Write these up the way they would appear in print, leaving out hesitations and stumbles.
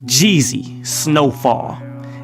Jeezy, Snowfall.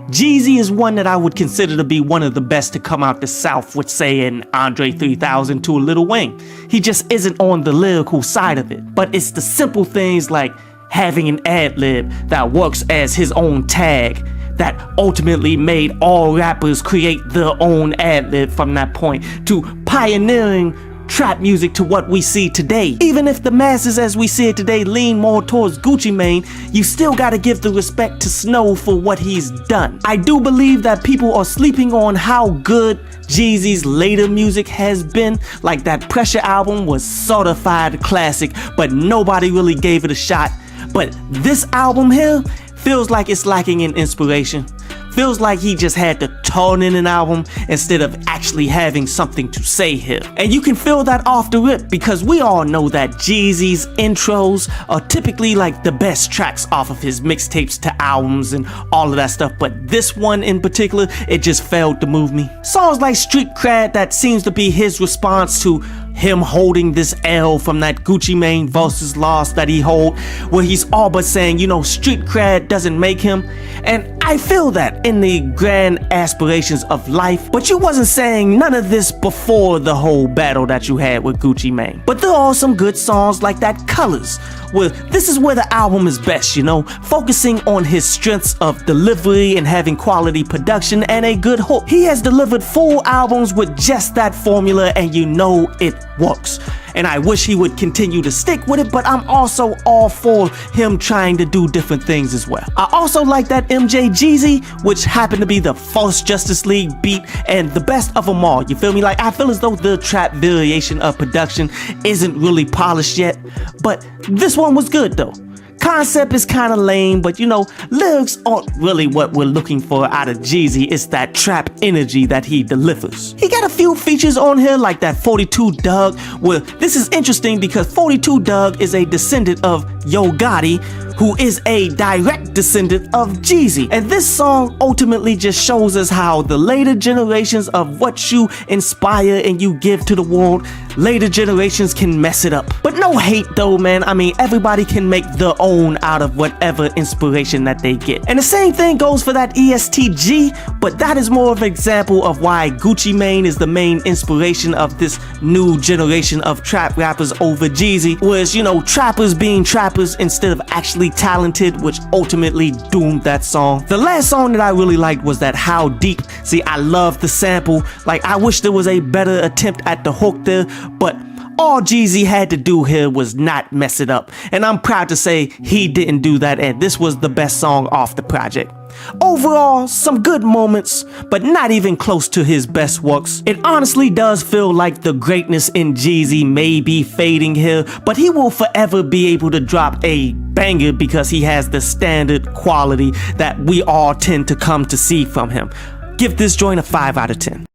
Jeezy is one that I would consider to be one of the best to come out the South with, say, an Andre 3000 to a Lil Wayne. He just isn't on the lyrical side of it, but it's the simple things like having an ad-lib that works as his own tag that ultimately made all rappers create their own ad-lib from that point, to pioneering trap music to what we see today. Even if the masses as we see it today lean more towards Gucci Mane, you still gotta give the respect to SNO for what he's done. I do believe that people are sleeping on how good Jeezy's later music has been. Like that Pressure album was certified classic, but nobody really gave it a shot. But this album here feels like it's lacking in inspiration. Feels like he just had to turn in an album instead of actually having something to say here. And you can feel that off the rip, because we all know that Jeezy's intros are typically like the best tracks off of his mixtapes to albums and all of that stuff, but this one in particular, it just failed to move me. Songs like Street Cred, that seems to be his response to him holding this L from that Gucci Mane versus loss that he hold, where he's all but saying, you know, street cred doesn't make him. And I feel that in the grand aspirations of life, but you wasn't saying none of this before the whole battle that you had with Gucci Mane. But there are some good songs like that Colors, where this is where the album is best, you know, focusing on his strengths of delivery and having quality production and a good hook. He has delivered full albums with just that formula, and you know it works. And I wish he would continue to stick with it, but I'm also all for him trying to do different things as well. I also like that MJ Jeezy, which happened to be the first Justice League beat and the best of them all. You feel me? Like, I feel as though the trap variation of production isn't really polished yet, but this one was good though. Concept is kind of lame, but you know, lyrics aren't really what we're looking for out of Jeezy. It's that trap energy that he delivers. He got a few features on here like that 42 Dugg, where this is interesting because 42 Dugg is a descendant of Yo Gotti, who is a direct descendant of Jeezy. And this song ultimately just shows us how the later generations of what you inspire and you give to the world, later generations can mess it up. But no hate though, man. I mean, everybody can make their own out of whatever inspiration that they get. And the same thing goes for that ESTG, but that is more of an example of why Gucci Mane is the main inspiration of this new generation of trap rappers over Jeezy. Whereas, you know, trappers being trappers instead of actually talented, which ultimately doomed that song. The last song that I really liked was that How Deep. See, I love the sample. Like, I wish there was a better attempt at the hook there, but all Jeezy had to do here was not mess it up. And I'm proud to say he didn't do that, and this was the best song off the project. Overall, some good moments, but not even close to his best works. It honestly does feel like the greatness in Jeezy may be fading here, but he will forever be able to drop a banger because he has the standard quality that we all tend to come to see from him. Give this joint a 5 out of 10.